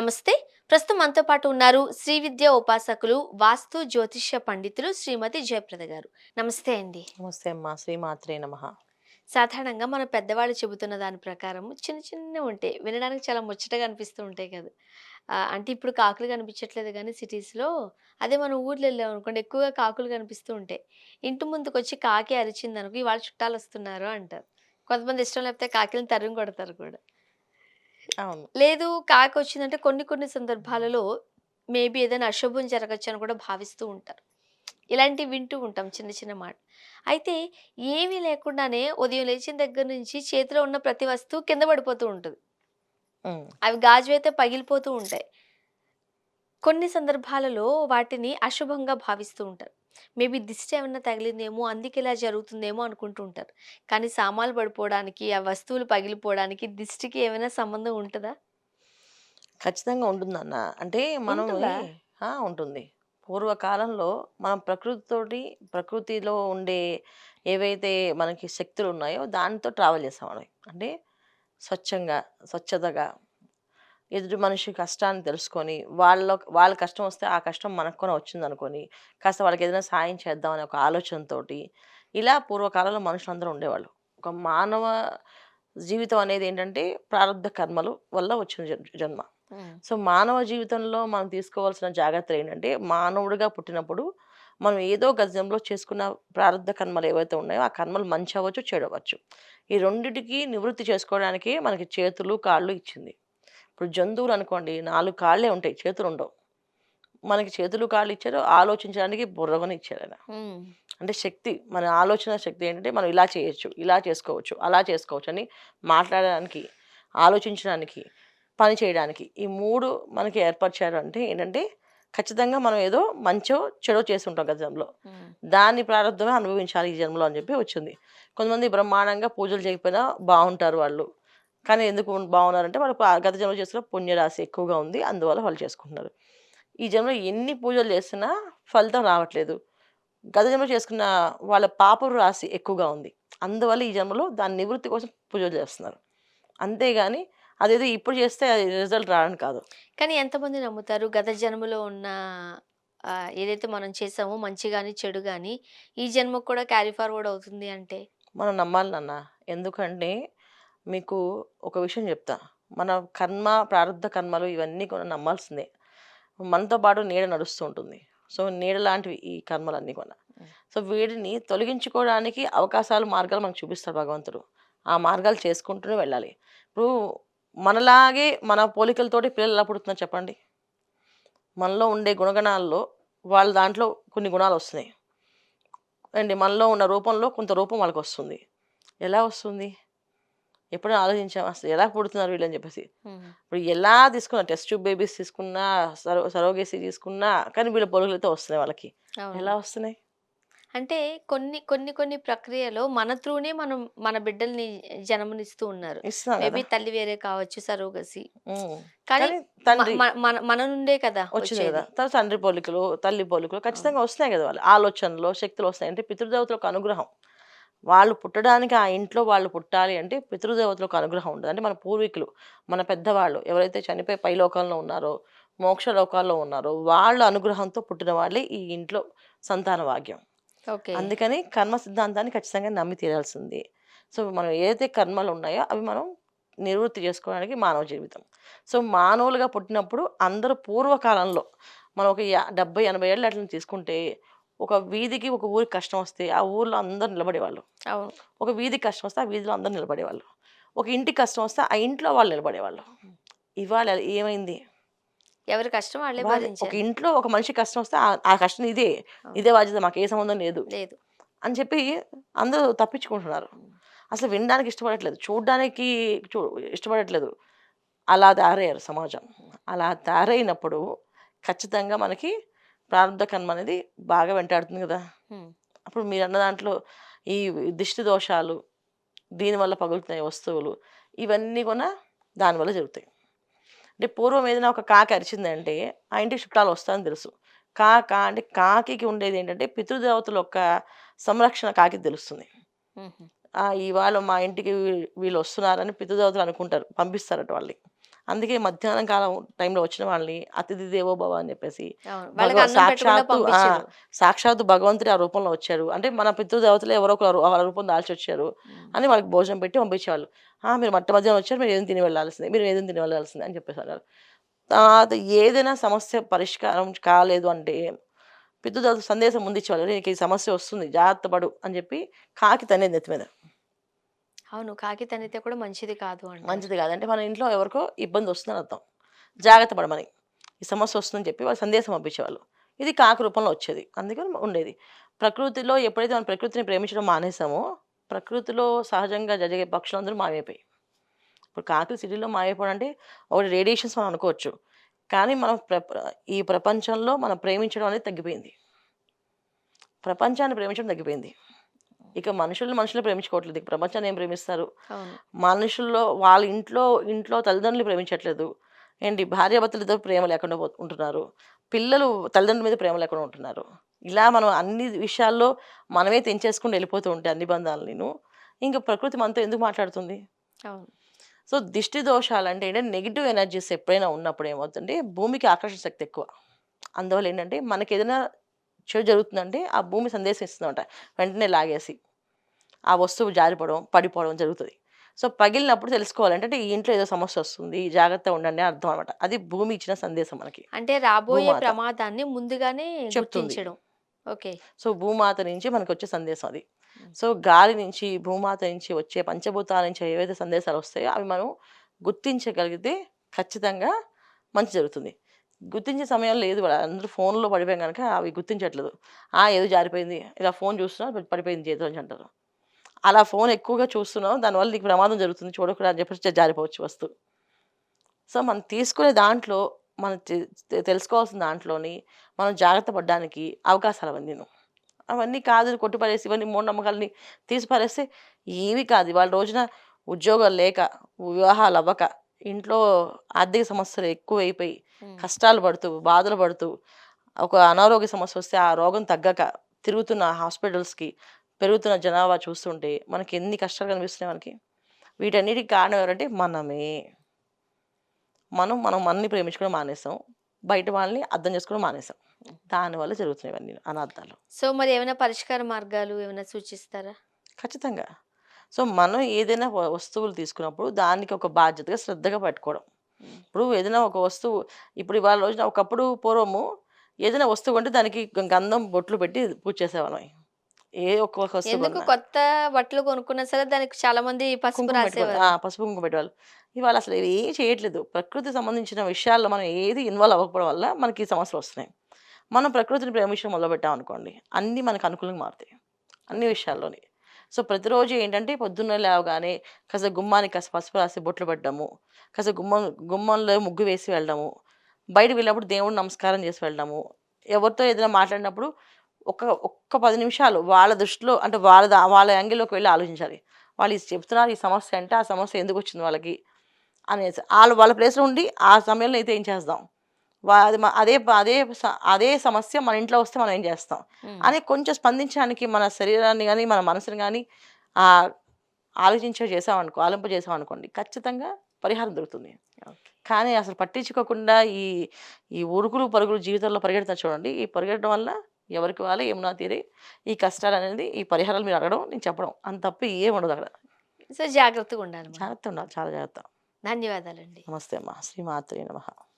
నమస్తే. ప్రస్తుతం మనతో పాటు ఉన్నారు శ్రీ విద్య ఉపాసకులు, వాస్తు జ్యోతిష్య పండితులు శ్రీమతి జయప్రద గారు. నమస్తే అండి. నమస్తే అమ్మా. శ్రీమాత్రే నమః. సాధారణంగా మన పెద్దవాళ్ళు చెబుతున్న దాని ప్రకారం చిన్న చిన్నవి ఉంటాయి. వినడానికి చాలా ముచ్చటగా అనిపిస్తూ ఉంటాయి కదా! అంటే ఇప్పుడు కాకులు కనిపించట్లేదు గానీ సిటీస్‌లో, అదే మనం ఊర్లో వెళ్ళామనుకోండి ఎక్కువగా కాకులు కనిపిస్తూ ఉంటాయి. ఇంటి ముందుకొచ్చి కాకి అరిచిందనుకో ఇవాళ చుట్టాలొస్తున్నారు అంటారు. కొంతమంది ఇష్టం లేకపోతే కాకిలని తరిమి కొడతారు కూడా. అవును. లేదు కాకొచ్చిందంటే కొన్ని కొన్ని సందర్భాలలో మేబీ ఏదైనా అశుభం జరగొచ్చని కూడా భావిస్తూ ఉంటారు. ఇలాంటివి వింటూ ఉంటాం చిన్న చిన్న మాట. అయితే ఏమీ లేకుండానే ఉదయం లేచిన దగ్గర నుంచి చేతిలో ఉన్న ప్రతి వస్తువు కింద పడిపోతూ ఉంటది. హ్మ్. అవి గాజువైతే పగిలిపోతూ ఉంటాయి. కొన్ని సందర్భాలలో వాటిని అశుభంగా భావిస్తూ ఉంటారు. మేబీ దిష్టి ఏమన్నా తగిలిందేమో అందుకే ఇలా జరుగుతుందేమో అనుకుంటూ ఉంటారు. కానీ సామాన్లు పడిపోవడానికి, ఆ వస్తువులు పగిలిపోవడానికి దిష్టికి ఏమైనా సంబంధం ఉంటదా? ఖచ్చితంగా ఉంటుందన్న. అంటే మనం ఉంటుందా? ఉంటుంది. పూర్వకాలంలో మనం ప్రకృతిలో ఉండే ఏవైతే మనకి శక్తులున్నాయో దానితో ట్రావెల్ చేసేవాళ్ళం. అంటే స్వచ్ఛంగా, స్వచ్ఛతగా ఎదుటి మనిషి కష్టాన్ని తెలుసుకొని, వాళ్ళ కష్టం వస్తే ఆ కష్టం మనకు కూడా వచ్చిందనుకోని, కాస్త వాళ్ళకేదైనా సాయం చేద్దాం అనే ఒక ఆలోచనతోటి, ఇలా పూర్వకాలంలో మనుషులందరూ ఉండేవాళ్ళు. ఒక మానవ జీవితం అనేదేంటంటే, ప్రారబ్ధ కర్మలు వల్ల వచ్చిన జన్మ. హ్మ్. సో, మానవ జీవితంలో మనం తీసుకోవాల్సిన జాగ్రత్తలేంటంటే, మానవుడిగా పుట్టినప్పుడు మనం ఏదో గజంలో చేసుకున్న ప్రారబ్ధ కర్మలు ఏవైతే ఉన్నాయో, ఆ కర్మలు మంచవ్వచ్చు, చెడవ్వచ్చు. ఈ రెండిటికి నివృత్తి చేసుకోవడానికే మనకి చేతులు, కాళ్ళు ఇచ్చింది. ఇప్పుడు జంతువులనుకోండి 4 కాళ్ళే ఉంటాయి. చేతులుండవు. మనకి చేతులు, కాళ్ళు ఇచ్చారు. ఆలోచించడానికి బుర్ర గూడా ఇచ్చారాయన. హ్మ్. అంటే శక్తి, మన ఆలోచన శక్తి ఏంటంటే, మనం ఇలా చేయొచ్చు, ఇలా చేసుకోవచ్చు, అలా చేసుకోవచ్చు అని మాట్లాడడానికి, ఆలోచించడానికి, పని చేయడానికి. ఈ 3 మనకి ఏర్పరిచారు అంటే ఏంటంటే, ఖచ్చితంగా మనం ఏదో మంచో, చెడో చేసుంటాం గత జన్మలో. హ్మ్. దాని ప్రారంధమే అనుభవించాలి ఈ జన్మలో అని చెప్పి వచ్చింది. కొంతమంది బ్రహ్మాండంగా పూజలు చేయకపోయినా బావుంటారు వాళ్ళు. కానీ ఎందుకు బాగున్నారంటే, వాళ్ళు గత జన్మలో చేసిన పుణ్యరాశి ఎక్కువగా ఉంది. అందువల్ల వాళ్ళు చేసుకుంటున్నారు. ఈ జన్మలో ఎన్ని పూజలు చేసినా ఫలితం రావట్లేదు. గత జన్మలో చేసుకున్న వాళ్ళ పాపపు రాశి ఎక్కువగా ఉంది. అందువల్ల ఈ జన్మలో దాని నివృత్తి కోసం పూజలు చేస్తున్నారు. అంతేగాని అదేదో ఇప్పుడు చేస్తే అది రిజల్ట్ రావడం కాదు. కానీ ఎంతమంది నమ్ముతారు? గత జన్మలో ఉన్న ఏదైతే మనం చేసామో మంచి గాని, చెడు గాని ఈ జన్మకు కూడా క్యారీ ఫార్వర్డ్ అవుతుంది అంటే? మనం నమ్మాలి నాన్న. ఎందుకంటే మీకు ఒక విషయం చెప్తా. మన కర్మ, ప్రారబ్ధ కర్మలు ఇవన్నీ కూడా నమ్మాల్సిందే. మనతో పాటు నీడ నడుస్తూ ఉంటుంది. సో, నీడ లాంటివి ఈ కర్మలన్నీ కూడా. హ్మ్. సో, వీటిని తొలగించుకోవడానికి అవకాశాలు, మార్గాలు మనకు చూపిస్తాడు భగవంతుడు. ఆ మార్గాలు చేసుకుంటూనే వెళ్ళాలి. ఇప్పుడు మనలాగే మన పోలికలతోటి పిల్లలు ఎలా పుడుతున్నారు చెప్పండి? మనలో ఉండే గుణగణాల్లో వాళ్ళ దాంట్లో కొన్ని గుణాలొస్తున్నాయి. అండి మనలో ఉన్న రూపంలో కొంత రూపం వాళ్ళకొస్తుంది. ఎలా వస్తుంది? ఎప్పుడైనా ఆలోచించామా? అసలు ఎలా పుడుతున్నారు వీళ్ళని జెప్పేసి. హ్మ్. ఇప్పుడు ఎలా తీసుకున్నా టెస్ట్ ట్యూబ్ బేబీస్ తీసుకున్నా, సరోగసీ తీసుకున్నా కానీ వీళ్ళ పోలికలైతే వస్తున్నాయి వాళ్ళకి. అవును. ఎలా వస్తున్నాయి? అంటే కొన్ని ప్రక్రియలో మన త్రూనే మనం మన బిడ్డల్ని జన్మనిస్తూ ఉన్నారు. ఇస్తున్నాం మేబీ గదా! తల్లి వేరే కావచ్చు, సరోగసీ. హ్మ్. కానీ కానీ మ తండ్రి మ మన మన నుండే కదా వచ్చింది గదా! వచ్చేది. తర్వాత తండ్రి పోలికలు, తల్లి పోలికలు అవును. ఖచ్చితంగా వస్తున్నాయి గదా! వాళ్ళు. ఆలోచనలు, శక్తులొస్తాయి. అంటే పితృదేవతల యొక్క అనుగ్రహం. వాళ్ళు పుట్టడానికి ఆ ఇంట్లో వాళ్ళు పుట్టాలి అంటే పితృదేవతల యొక్క అనుగ్రహం ఉంటది. అంటే మన పూర్వీకులు, మన పెద్దవాళ్ళు ఎవరైతే చనిపోయి పైలోకంలో ఉన్నారో, మోక్ష లోకాల్లో ఉన్నారో వాళ్ళ అనుగ్రహంతో పుట్టిన వాళ్ళే ఈ ఇంట్లో సంతాన భాగ్యం. ఓకే. అందుకని కర్మ సిద్ధాంతాన్ని ఖచ్చితంగా నమ్మి తీరాల్సిందే. సో, మనం ఏదైతే కర్మలున్నాయో అవి మనం నివృత్తి చేసుకోవడానికి మానవ జీవితం. సో, మానవులుగా పుట్టినప్పుడు అందరూ పూర్వకాలంలో మనం ఒక 70, 80 ఏళ్ళు అట్లని తీసుకుంటే, ఒక వీధికి, ఒక ఊరికి కష్టం వస్తే ఆ ఊర్లో అందరూ నిలబడేవాళ్ళు. అవును. ఒక వీధికి కష్టం వస్తే ఆ వీధిలో అందరూ నిలబడేవాళ్ళు. ఒక ఇంటికి కష్టం వస్తే ఆ ఇంట్లో వాళ్ళు నిలబడేవాళ్ళు. ఇవాళ ఏమైంది? ఎవరి కష్టం వాళ్ళే ఒక భరించాలి. ఇంట్లో ఒక మనిషికి కష్టం వస్తే ఆ కష్టం ఇదే. అవును. ఇదే బాధ్యత మాకే సంబంధం లేదు. లేదు. అని చెప్పి అందరూ తప్పించుకుంటున్నారు. హ్మ్. అసలు వినడానికి ఇష్టపడట్లేదు. చూడ్డానికి చు ఇష్టపడట్లేదు. అలా తయారయ్యారు సమాజం. అలా తయారైనప్పుడు ఖచ్చితంగా మనకి ప్రారంధ కర్మ అనేది బాగా వెంటాడుతుంది గదా! హ్మ్. అప్పుడు మీరన్న దాంట్లో ఈ దిష్టి దోషాలు, దీనివల్ల పగులుతున్నాయి వస్తువులు, ఇవన్నీ గూడా దానివల్ల జరుగుతాయి. అంటే పూర్వం ఏదైనా ఒక కాకి అరిచిందంటే, ఆ ఇంటికి చుట్టాలు వస్తారని తెలుసు. అంటే కాకికి ఉండేదేంటంటే, పితృదేవతల యొక్క సంరక్షణ కాకికి తెలుస్తుంది. హుహు. ఇవాళ మా ఇంటికి వీళ్ళొస్తున్నారని పితృదేవతలు అనుకుంటారు. పంపిస్తారట వాళ్ళని. అందుకే మధ్యాహ్నం కాలం టైంలో వచ్చిన వాళ్ళని అతిథి దేవో భవ అని చెప్పేసి అవును. వాళ్ళకి అన్నం పెట్టకుండా సాక్షాత్తు పంపించరు. సాక్షాత్తు భగవంతుడు ఆ రూపంలో వచ్చారు. అంటే మన పితృదేవతలు ఎవరో ఒకరు వాళ్ళ రూపం దాల్చొచ్చారు హ్మ్. అని వాళ్ళకి భోజనం పెట్టి పంపించేవాళ్ళు. మీరు మధ్యాహ్నం వచ్చారు. మీరు ఏదైనా తిని వెళ్ళాల్సిందే. మీరు ఏదైనా తిని వెళ్ళాల్సిందే అని చెప్పేసన్నారు. అది ఏదైనా సమస్య పరిష్కారం కాలేదు అంటే పితృదేవత సందేశం ముందు ఇచ్చేవాళ్ళు. "నీకు ఈ సమస్య వస్తుంది. జాగ్రత్త పడు" అని చెప్పి కాకి తనేది నెత్తి మీద. అవును. కాకి తన్నితే కూడా మంచిది కాదు అంటారు. మంచిది కాదు. అంటే మన ఇంట్లో ఎవరికో ఇబ్బంది వస్తుందని అర్థం. జాగ్రత్త పడమని. ఈ సమస్య వస్తుందని చెప్పి వాళ్ళు సందేశం పంపించేవాళ్ళు. ఇది కాకి రూపంలో వచ్చేది. అందుకని ఉండేది. ప్రకృతిలో ఎప్పుడైతే మనం ప్రకృతిని ప్రేమించడం మానేసామో, ప్రకృతిలో సహజంగా జరిగే పక్షులందరూ మాయమైపోయాయి. ఇప్పుడు కాకులు సిటీలో మాయమైపోవడం అంటే ఒకటి రేడియేషన్స్ మనం అనుకోవచ్చు. కానీ మనం ఈ ప్రపంచంలో మనం ప్రేమించడం అనేది తగ్గిపోయింది. ప్రపంచాన్ని ప్రేమించడం తగ్గిపోయింది. ఇక మనుషులు ప్రేమించుకోవట్లేదు. ఇక ప్రపంచాన్ని ఏం ప్రేమిస్తారు? అవును. మనుషుల్లో వాళ్ళ ఇంట్లో తల్లిదండ్రులు ప్రేమించట్లేదు. ఏంటి భార్యాభర్తలిద్దరూ ప్రేమ లేకుండా ఉంటున్నారు. పిల్లలు తల్లిదండ్రుల మీద ప్రేమ లేకుండా ఉంటున్నారు. ఇలా మనం అన్ని విషయాల్లో మనమే తెంచేసుకొని వెళ్ళిపోతూ ఉంటే అన్ని బంధాలనిను, ఇంక ప్రకృతి మనతో ఎందుకు మాట్లాడుతుంది? అవును. సో, దిష్టి దోషాలంటే ఏంటంటే నెగెటివ్ ఎనర్జీస్ ఎప్పుడైనా ఉన్నప్పుడు ఏమవుతుందంటే భూమికి ఆకర్షణ శక్తి ఎక్కువ. అందువల్ల ఏంటంటే మనకేదైనా చెడు జరుగుతుందంటే ఆ భూమి సందేశం ఇస్తుందన్నమాట. వెంటనే లాగేసి. ఆ వస్తువు జారిపోవడం, పడిపోవడం జరుగుతది. సో, పగిలినప్పుడు తెలుసుకోవాలి. అంటే ఈ ఇంట్లో ఏదో సమస్యొస్తుంది. జాగ్రత్తగా ఉండండి అని అర్థం అనమాట. అది భూమి ఇచ్చిన సందేశం మనకి. అంటే రాబోయే భూమాత ప్రమాదాన్ని ముందుగానే చెప్తుంది. గుర్తించడం. ఓకే. సో, భూమాత నుంచి మనకొచ్చే సందేశం అది. హ్మ్. సో, గాలి నుంచి, భూమాత నుంచి వచ్చే పంచభూతాల నుంచి ఏవైతే సందేశాలొస్తాయో అవి మనం గుర్తించగలిగితే ఖచ్చితంగా మంచి జరుగుతుంది. గుర్తించే సమయం లేదు. అందరూ ఫోన్‌లో పడిపోయాం గనక అవి గుర్తించట్లేదు. ఏదో జారిపోయింది. ఇలా ఫోన్ చూస్తున్నా పడిపోయింది చేతిలోంచి అంటారు. అలా ఫోన్ ఎక్కువగా చూస్తున్నావు. దానివల్ల నీకు ప్రమాదం జరుగుతుంది. చూడకూడదు అని చెప్పేసి జారిపోవచ్చు వస్తువు. సో, మనం తీసుకునే దాంట్లో మనం తెలుసుకోవాల్సిన దాంట్లోని మనం జాగ్రత్త పడడానికి అవకాశాలు అవన్నీను. అవన్నీ కాదు కొట్టిపడేసి ఇవన్నీ మూఢనమ్మకాలని తీసి పారేస్తే ఏమీ కాదు. ఇవాళ రోజున ఉద్యోగాలు లేక, వివాహాలవ్వక, ఇంట్లో ఆర్థిక సమస్యలు ఎక్కువైపోయి, హ్మ్. కష్టాలు పడుతూ, బాధలు పడుతూ, ఒక అనారోగ్య సమస్యొస్తే ఆ రోగం తగ్గక తిరుగుతున్న హాస్పిటల్స్‌కి, పెరుగుతున్న జనాభా చూస్తుంటే మనకి ఎన్ని కష్టాలు కనిపిస్తున్నాయి మనకి. వీటన్నిటికి కారణం ఎవరంటే మనమే. మనం మనల్ని ప్రేమించుకోవడం మానేసాం. బయట వాళ్ళని అర్థం చేసుకోవడం మానేసాం. దానివల్ల జరుగుతున్నాయి ఇవన్నీ అనర్థాలు. సో, మరి ఏమైనా పరిష్కార మార్గాలు ఏమైనా సూచిస్తారా? ఖచ్చితంగా. సో, మనం ఏదైనా వస్తువులు తీసుకున్నప్పుడు దానికి ఒక బాధ్యతగా, శ్రద్ధగా పట్టుకోవడం. హ్మ్. ఇప్పుడు ఏదైనా ఒక వస్తువు ఇప్పుడు ఇవాళ రోజున ఒకప్పుడు పూర్వము ఏదైనా వస్తువు కొంటే దానికి గంధం, బొట్లు పెట్టి పూజ చేసేవాళ్ళం. ఏ ఒక్క వస్తువు ఎందుకు కొన్నా. కొత్త బట్టలు కొనుక్కున్నా సరే దానికి చాలా మంది పసుపు కుంకుమ పెట్టుకోవాలి. రాసేవారు. పసుపు, కుంకుమ పెట్టేవాళ్ళు. ఇవాళ అసలు ఇవి ఏం చేయట్లేదు. ప్రకృతికి సంబంధించిన విషయాల్లో మనం ఏది ఇన్వాల్వ్ అవ్వకపోవడం వల్ల మనకి ఈ సమస్యలొస్తున్నాయి. మనం ప్రకృతిని ప్రేమించడం మొదలుపెట్టామనుకోండి, అన్నీ మనకు అనుకూలంగా మారుతాయి. అన్ని ఓకే. విషయాల్లోని. సో, ప్రతిరోజు ఏంటంటే పొద్దున్నే లేవగానే కాస్త గుమ్మానికి కాస్త పసుపు రాసి బొట్లు పెట్టడము, కాస్త గుమ్మంలో ముగ్గు వేసి వెళ్ళడము, బయటకి వెళ్ళినప్పుడు దేవుడికి నమస్కారం చేసి వెళ్ళడము, ఎవరితో ఏదైనా మాట్లాడినప్పుడు ఒక్క 10 నిమిషాలు వాళ్ళ దృష్టిలో అంటే వాళ్ళ యాంగిల్‌లోకి వెళ్లి ఆలోచించాలి. వాళ్ళు ఇది చెప్తున్నారు ఈ సమస్య అంటే, ఆ సమస్య ఎందుకొచ్చింది వాళ్ళకి అనేసి. వాళ్ళ ప్లేస్‌లో ఉండి ఆ సమయంలో అయితే ఏం చేద్దాం? అది అదే అదే అదే సమస్య మన ఇంట్లో వస్తే మనం ఏం చేస్తాం? హ్మ్. అని కొంచెం స్పందించడానికి మన శరీరాన్ని గాని, మన మనసుని గాని ఆహ్, ఆలింపజేసామనుకోండి ఖచ్చితంగా పరిహారం దొరుకుతుంది. ఓకే. కానీ అసలు పట్టించుకోకుండా ఈ ఉరుకులు, పరుగులు జీవితంలో పరిగెడతారు చూడండి. ఈ పరిగెట్టడం వల్ల ఎవరికి వాళ్ళే యమునా తీరే ఈ కష్టాలనేది ఈ పరిహారాలు మీరు అడగడం, నేను చెప్పడం. అంత తప్ప ఏముండదక్కడ. సో, జాగ్రత్తగుండాలి మనం. జాగ్రత్త ఉండాలి. చాలా జాగ్రత్త. ధన్యవాదాలండి. నమస్తే అమ్మ. శ్రీమాత్రే నమః.